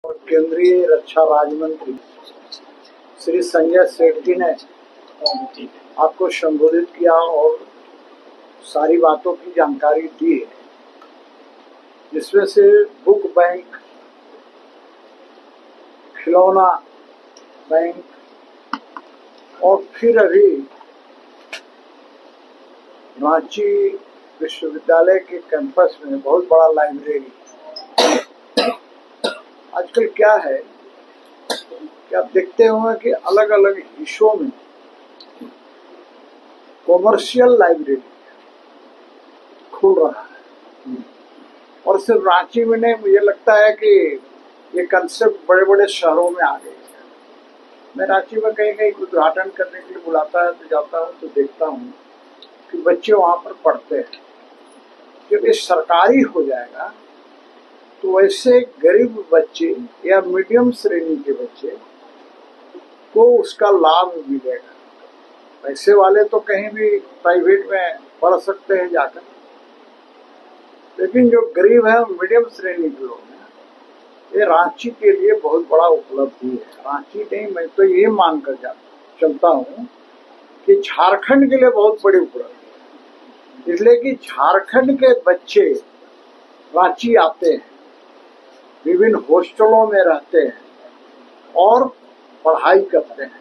और केंद्रीय रक्षा राज्य मंत्री श्री संजय सेठ ने आपको संबोधित किया और सारी बातों की जानकारी दी है, जिसमें से बुक बैंक, खिलौना बैंक और फिर अभी रांची विश्वविद्यालय के कैंपस में बहुत बड़ा लाइब्रेरी। आजकल क्या है कि आप देखते होंगे कि अलग अलग हिस्सों में कॉमर्शियल लाइब्रेरी खुल रहा है और सिर्फ रांची में नहीं, मुझे लगता है कि ये कंसेप्ट बड़े बड़े शहरों में आ गए। मैं रांची में कहीं कहीं उद्घाटन करने के लिए बुलाता है तो जाता हूँ तो देखता हूँ कि बच्चे वहाँ पर पढ़ते हैं। जब ये सरकारी हो जाएगा तो वैसे गरीब बच्चे या मीडियम श्रेणी के बच्चे को उसका लाभ मिलेगा। पैसे वाले तो कहीं भी प्राइवेट में पढ़ सकते हैं जाकर, लेकिन जो गरीब है मीडियम श्रेणी के लोग हैं, ये रांची के लिए बहुत बड़ा उपलब्धि है। रांची नहीं, मैं तो ये मानकर चलता हूँ कि झारखंड के लिए बहुत बड़ी उपलब्धि है, इसलिए कि झारखंड के बच्चे रांची आते हैं, विभिन्न हॉस्टलों में रहते हैं और पढ़ाई करते हैं।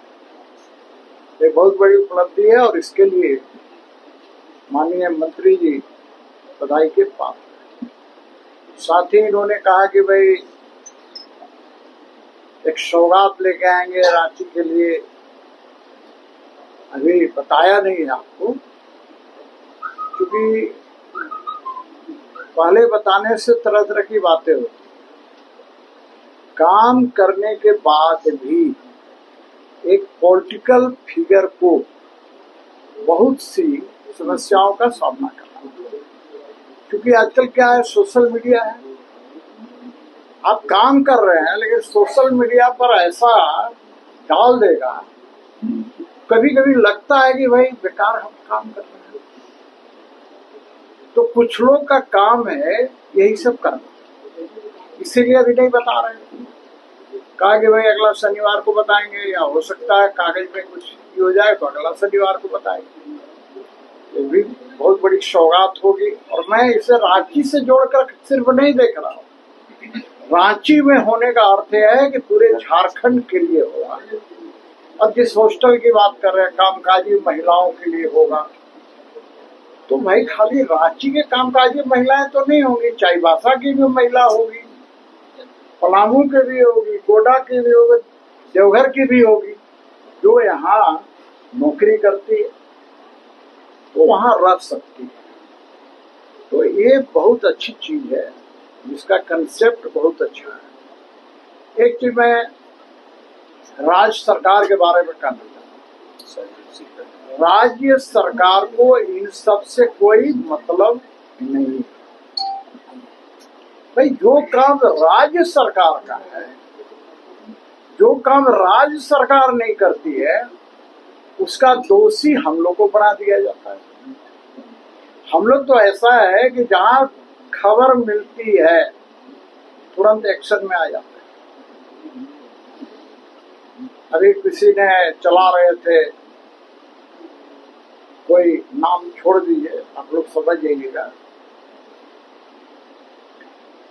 ये बहुत बड़ी उपलब्धि है और इसके लिए माननीय मंत्री जी बधाई के पात्र हैं। साथ ही इन्होंने कहा कि भाई एक सौगात लेके आएंगे रांची के लिए। अभी बताया नहीं है आपको, क्योंकि पहले बताने से तरह तरह की बातें होती। काम करने के बाद भी एक पॉलिटिकल फिगर को बहुत सी समस्याओं का सामना करना, क्योंकि आजकल क्या है, सोशल मीडिया है। आप काम कर रहे हैं लेकिन सोशल मीडिया पर ऐसा डाल देगा, कभी कभी लगता है कि भाई बेकार हम काम कर रहे हैं। तो कुछ लोग का काम है यही सब करना, इसीलिए अभी नहीं बता रहे हैं। कहा कि भाई अगला शनिवार को बताएंगे, या हो सकता है कागज में कुछ हो जाए तो अगला शनिवार को बताएंगे। ये भी बहुत बड़ी सौगात होगी और मैं इसे रांची से जोड़कर सिर्फ नहीं देख रहा हूँ। रांची में होने का अर्थ है कि पूरे झारखंड के लिए होगा। अब जिस हॉस्टल की बात कर रहे हैं, कामकाजी महिलाओं के लिए होगा, तो भाई खाली रांची के कामकाजी महिलाएं तो नहीं होंगी, चाईबासा की भी महिला होगी, पलामू की भी होगी, गोडा की भी होगी, देवघर की भी होगी, जो यहाँ नौकरी करती है तो वहाँ रह सकती है। तो ये बहुत अच्छी चीज है, जिसका कंसेप्ट बहुत अच्छा है। एक चीज मैं राज्य सरकार के बारे में कहना चाहता हूँ। राज्य सरकार को इन सब से कोई मतलब नहीं है। भाई जो काम राज्य सरकार का है, जो काम राज्य सरकार नहीं करती है, उसका दोषी हम लोग को बना दिया जाता है। हम लोग तो ऐसा है कि जहां खबर मिलती है तुरंत एक्शन में आ जाते हैं। अभी किसी ने चला रहे थे, कोई नाम छोड़ दीजिए, आप लोग समझ जाइएगा।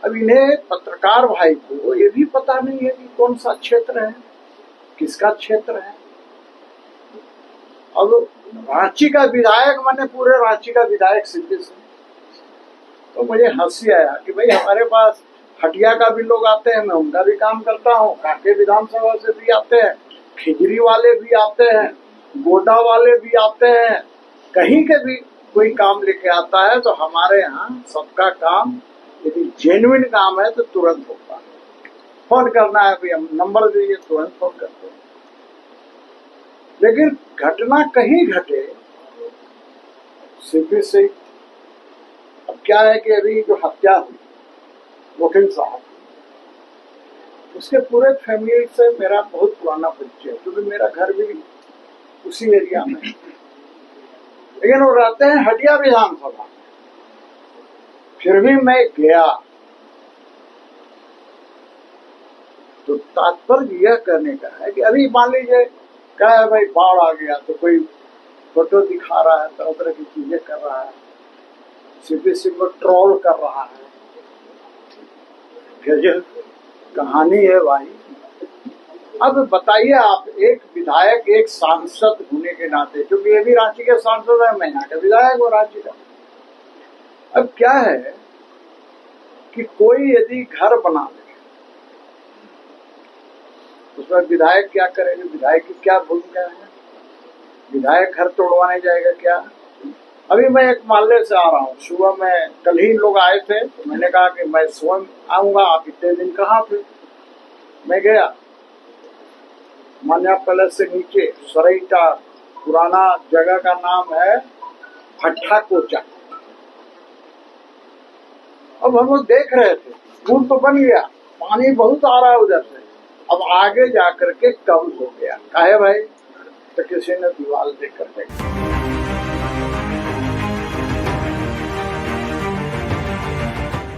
अब इन्हें पत्रकार भाई को ये भी पता नहीं है कि कौन सा क्षेत्र है, किसका क्षेत्र है। अब रांची का विधायक, मैंने पूरे रांची का विधायक सीधे से, तो मुझे हंसी आया कि भाई हमारे पास हटिया का भी लोग आते हैं, मैं उनका भी काम करता हूँ, कांके विधानसभा से भी आते हैं, खिजरी वाले भी आते हैं, गोडा वाले भी आते हैं, कहीं के भी कोई काम लेके आता है तो हमारे यहाँ सबका काम यदि जेन्युइन काम है तो तुरंत होता है। फोन करना है, भी हम नंबर दीजिए, तुरंत फोन करते हैं। लेकिन घटना कहीं घटे सीपी से। अब क्या है कि अभी जो हत्या हुई वकील साहब, उसके पूरे फैमिली से मेरा बहुत पुराना परिचय है, क्योंकि मेरा घर भी उसी एरिया में है। लेकिन वो रहते हैं हटिया विधानसभा। फिर भी मैं गया, तो तात्पर्य यह कहने का है कि अभी मान लीजिए क्या है भाई, बाढ़ आ गया तो कोई फोटो दिखा रहा है, तरह तरह की चीजें कर रहा है, सीपीसी को ट्रोल कर रहा है। गजब कहानी है भाई। अब बताइए आप, एक विधायक, एक सांसद होने के नाते, क्योंकि ये भी रांची के सांसद है, मैं यहाँ का विधायक हूँ रांची का। अब क्या है कि कोई यदि घर बना ले, उसमें विधायक क्या करेंगे? विधायक की क्या भूमिका है? विधायक घर तोड़वाने जाएगा क्या? अभी मैं एक मोहल्ले से आ रहा हूँ, सुबह में कल ही लोग आए थे, तो मैंने कहा कि मैं स्वयं आऊंगा, आप इतने दिन कहाँ थे? मैं गया मान्या पैलेस से नीचे सराइटा, पुराना जगह का नाम है भट्ठा कोचा। अब हम लोग देख रहे थे, पुल तो बन गया, पानी बहुत आ रहा है उधर से, अब आगे जाकर के कम हो गया। काहे भाई? तो किसी ने दीवार देकर देखा।